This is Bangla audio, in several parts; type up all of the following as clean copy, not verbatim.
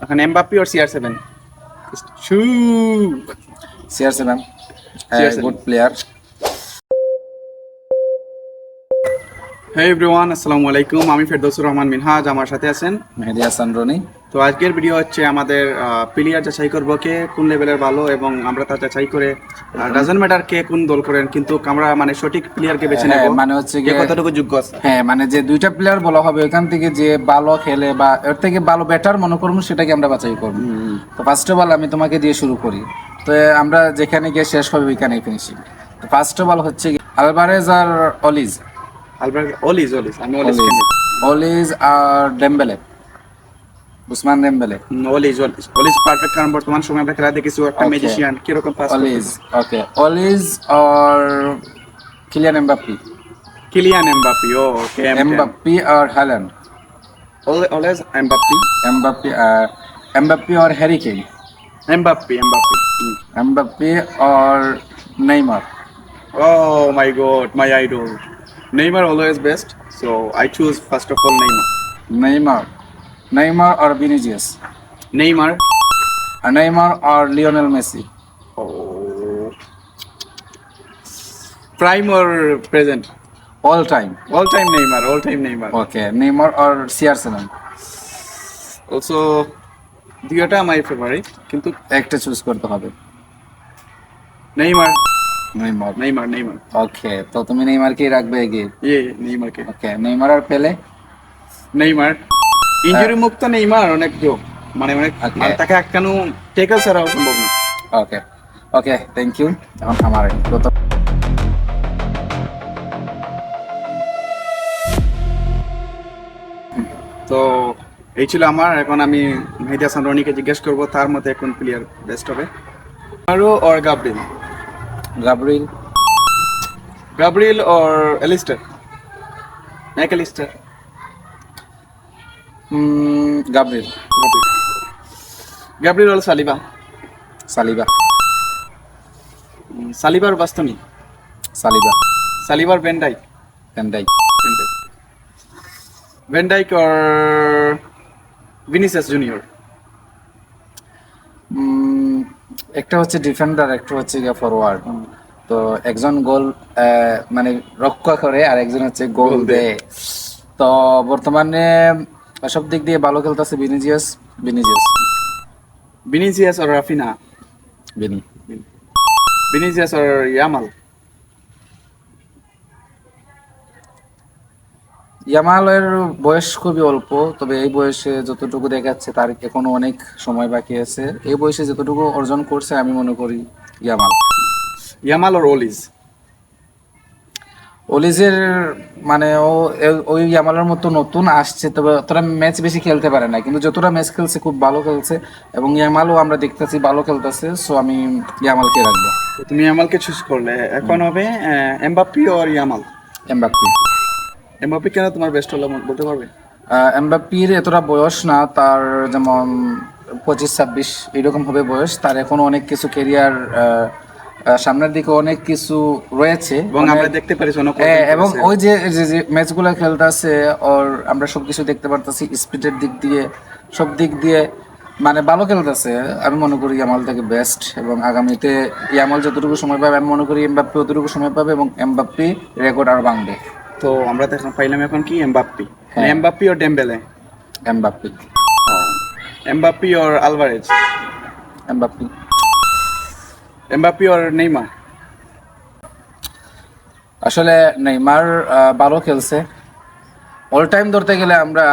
এখন Mbappe or CR7? Shoo! CR7, CR7. good player. Hey everyone, আসসালামু আলাইকুম। আমি ফেরদৌসুর রহমান মিনহাজ, আমার সাথে আছেন মেহেদী হাসান রনি। তো আজকের ভিডিও হচ্ছে আমাদের প্লেয়ার যাচাই করবো কে কোন লেভেলের ভালো, এবং আমরা তা যাচাই করে ডাজন্ট ম্যাটার কে কোন দল করেন, কিন্তু আমরা মানে সঠিক প্লেয়ারকে বেছে নেব। মানে হচ্ছে কে কতটুকু যোগ্য আছে। মানে যে দুইটা প্লেয়ার বলা হবে ওখান থেকে যে ভালো খেলে বা এর থেকে ভালো ব্যাটার মনে করবো সেটাকে আমরা বাছাই করবো। তো ফার্স্ট অফ অল আমি তোমাকে দিয়ে শুরু করি। তো আমরা যেখানে গিয়ে শেষ হবে ওইখানেই ফিনিশিং। তো ফার্স্ট অফ অল হচ্ছে আলভারেজ আর অলিজ। অলিজ আমি অলিজ অলিজ আর Dembele, Ousmane Dembele. Olise perfect, কারণ বর্তমান সময় আমরা খেলা দেখেছি একটা ম্যাজিশিয়ান কিরকম পাস অলিজ অলিজ আর Kylian Mbappe. Kylian Mbappe, okay. Mbappe আর হ্যালান্ড। Always Mbappe. এমবাপ্পে আর হ্যারি কেইন। এমবাপ্পে। এমবাপ্পে আর Neymar. Oh my God, my idol. Neymar always best. So I choose first of all Neymar আর ভিনিসিয়াস। Neymar. নেইমার আর Lionel Messi. Oh. Prime or present? All time. All time Neymar. Okay, Neymar আর CR7। Also, দুইটা my favorite. কিন্তু একটা চুজ করতে হবে। Neymar. নেইমার। ওকে, তো তুমি নেইমারকেই রাখবে এগিয়ে। Neymar কে। ওকে, নেইমার আর পেলে। Neymar. ইনজুরি মুক্ত নেইমার অনেক যোগ, মানে মানে তাকে আটকানো ট্যাকল ছাড়াও সম্ভব না। ওকে, থ্যাংক ইউ। এখন আমার প্রথম তো এই ছিল আমার। এখন আমি মেহেদী হাসান রনিকে জিজ্ঞেস করবো তার মতে কোন প্লেয়ার বেস্ট হবে। আরো or Gabriel or Allister. MacAllister. Gabriel or Saliba. সালিবার বাস্তনি। সালিবার ভেন্ডাইক অর ভিনিসিয়াস জুনিয়র। একটা হচ্ছে ডিফেন্ডার, একটা হচ্ছে ফরওয়ার্ড। তো একজন গোল মানে রক্ষা করে আর একজন হচ্ছে গোল দেয়। তো বর্তমানে সব দিক দিয়ে ভালো খেলতেছে Vinicius or Raphinha. Vinicius or ইয়ামালের বয়স খুবই অল্প, তবে এই বয়সে যতটুকু দেখাচ্ছে তার এখনো অনেক সময় বাকি আছে। এই বয়সে যতটুকু অর্জন করছে আমি মনে করি ইয়ামাল অর অলিজের মানে ওই ইয়ামালের মতো নতুন আসছে, তবে অতটা ম্যাচ বেশি খেলতে পারে না, কিন্তু যতটা ম্যাচ খেলছে খুব ভালো খেলছে, এবং ইয়ামালও আমরা দেখতেছি ভালো খেলতেছে। সো আমি ইয়ামালকে রাখবো। তুমি ইয়ামালকে চুজ করলে, এখন হবে এমবাপ্পে অর এমবাপ্পে কেন তোমার বেস্ট হলো বলতে পারবে? এমবাপ্পের এতটা বয়স না, তার যেমন 25-26 এরকম হবে বয়স। তার এখনো অনেক কিছু কেরিয়ার সামনের দিকে অনেক কিছু রয়েছে, এবং আমরা দেখতে পারি এবং ওই যে ম্যাচগুলো খেলতেছে ওর আমরা সবকিছু দেখতে পারতেছি, স্পিডের দিক দিয়ে সব দিক দিয়ে মানে ভালো খেলতেছে। আমি মনে করি ইয়ামাল থেকে বেস্ট, এবং আগামীতে ইয়ামাল যতটুকু সময় পাবে আমি মনে করি এমবাপ্পে ততটুকু সময় পাবে, এবং এমবাপ্পে রেকর্ড আর ভাঙবে। তো আমরা তো এখন পাইলাম এখন কি Mbappe or Dembélé. Mbappe or Alvarez. Mbappe or Neymar. আসলে নেইমার ভালো খেলছে। অল টাইম ধরতে গেলে আমরা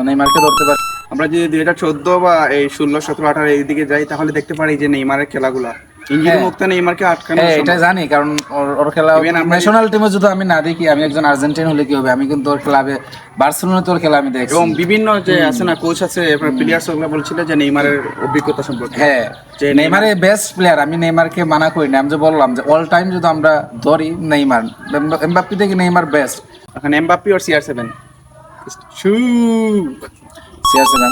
নেইমারকে ধরতে পারি। আমরা যদি 2014 বা এই 16, 17, 18 এই দিকে যাই, তাহলে দেখতে পারি যে নেইমারের খেলাগুলা ইনজুরি মুক্ত নেইমারকে আটকানো এটা জানি, কারণ ওর খেলা ন্যাশনাল টিমে যদি আমি না দেখি, আমি একজন আর্জেন্টিন হলে কি হবে, আমি কিন্তু ওর ক্লাবে বার্সেলোনাতে ওর খেলা আমি দেখছি। এবং বিভিন্ন যে আছে না কোচ আছে, প্লেয়ার্স ওগুলা বলছিল যে নেইমারের অভিজ্ঞতা সম্পর্কে, যে নেইমারের বেস্ট প্লেয়ার। আমি নেইমারকে মানা করি না, আমি যে বললাম যে অল টাইম যদি আমরা ধরি নেইমার, এমবাপ্পে থেকে নেইমার বেস্ট। এখন Mbappe or CR7? CR7,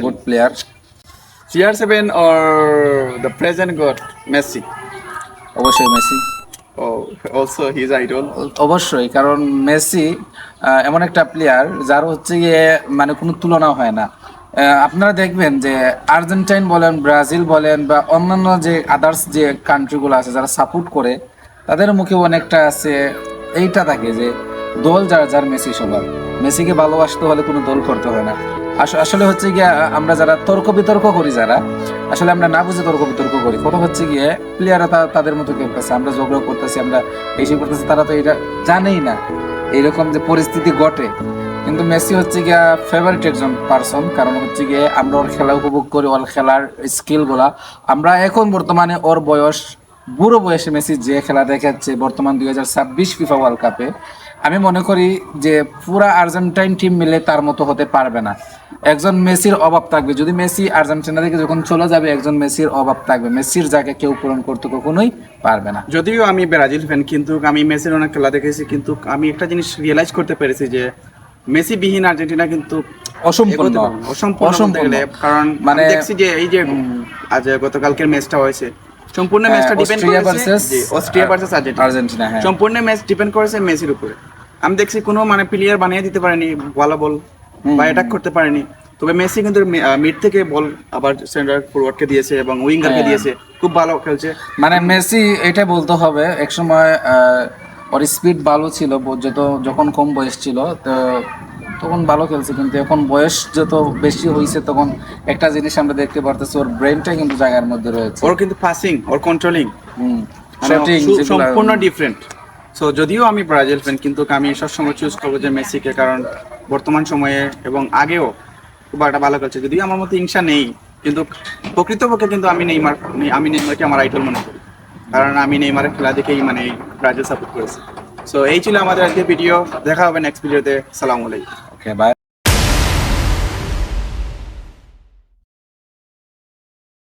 good player. CR7 or the present god Messi? অবশ্যই মেসি। Also his idol. অবশ্যই, কারণ মেসি এমন একটা প্লেয়ার যার হচ্ছে গিয়ে মানে কোনো তুলনা হয় না। আপনারা দেখবেন যে আর্জেন্টাইন বলেন, ব্রাজিল বলেন বা অন্যান্য যে আদার্স যে কান্ট্রিগুলো আছে যারা সাপোর্ট করে, তাদের মুখে অনেকটা আছে এইটা থাকে যে দল যার যার মেসি সবার, মেসিকে ভালোবাসতে হলে কোনো দল করতে হয় না। আসলে হচ্ছে গিয়ে আমরা যারা তর্ক বিতর্ক করি, যারা আসলে আমরা না বুঝে তর্ক বিতর্ক করি, কথা হচ্ছে গিয়ে প্লেয়াররা তাদের মতো খেলতেছে, আমরা ঝগড়া করতেছি, আমরা এইসব করতেছি, তারা তো এটা জানেই না এইরকম যে পরিস্থিতি ঘটে। কিন্তু মেসি হচ্ছে গিয়া ফেভারিট একজন পার্সন, কারণ হচ্ছে গিয়ে আমরা ওর খেলা উপভোগ করি, ওর খেলার স্কিলগুলা আমরা এখন বর্তমানে ওর বয়স, বুড়ো বয়সে মেসি যে খেলা দেখাচ্ছে বর্তমান 2026 ফিফা ওয়ার্ল্ড কাপে, আমি মনে করি যে পুরা আর্জেন্টাইন টিম মিলে তার মতো হতে পারবে না। একজন মেসির অভাব থাকবে, যদি মেসি আর্জেন্টিনা থেকে যখন চলে যাবে একজন মেসির অভাব থাকবে, মেসির জায়গা কেউ পূরণ করতে কখনোই পারবে না। যদিও আমি ব্রাজিল ফ্যান, কিন্তু আমি মেসির অনেক খেলা দেখেছি, কিন্তু আমি একটা জিনিস রিয়েলাইজ করতে পেরেছি যে মেসি বিহীন আর্জেন্টিনা কিন্তু অসম্পূর্ণ, অসম্পূর্ণ বলতে গেলে। কারণ মানে আমি দেখছি যে এই যে আজ গতকালকের ম্যাচটা হয়েছে, সম্পূর্ণ ম্যাচটা ডিপেন্ড অস্ট্রিয়া করেছে অস্ট্রিয়া ভার্সেস আর্জেন্টিনা, হ্যাঁ সম্পূর্ণ ম্যাচ ডিপেন্ড করেছে মেসির উপরে। আমি দেখছি কোনো মানে প্লেয়ার বানিয়ে দিতে পারেনি ভালো বল বা অ্যাটাক করতে পারেনি, তবে মেসি কিন্তু মিড থেকে বল আবার সেন্টার ফরওয়ার্ডকে দিয়েছে এবং উইঙ্গারকে দিয়েছে, খুব ভালো খেলছে। মানে মেসি এটা বলতে হবে, একসময় ওর স্পিড ভালো ছিল, যখন কম বয়স ছিল তো তখন ভালো খেলছে, কিন্তু এখন বয়স যত বেশি হয়েছে তখন একটা জিনিস আমরা দেখতে পারতেছি, ওর ব্রেনটা কিন্তু জায়গার মধ্যে রয়েছে, ওর কিন্তু পাসিং, ওর কন্ট্রোলিং শুটিং সম্পূর্ণ ডিফারেন্ট। সো যদিও আমি ব্রাজিল ফ্যান, কিন্তু আমি সবসময় চুজ করবো যে মেসিকে, কারণ বর্তমান সময়ে এবং আগেও খুব একটা ভালো খেলছে। যদিও আমার মধ্যে হিংসা নেই, কিন্তু প্রকৃতপক্ষে কিন্তু আমি নেইমারকে আমার আইডল মনে করি, কারণ আমি নেইমারের খেলা দেখেই মানে ব্রাজিল সাপোর্ট করেছি। সো এই ছিল আমাদের আজকে ভিডিও, দেখা হবে নেক্সট ভিডিওতে। সালামু আলাইকুম। Okay bye.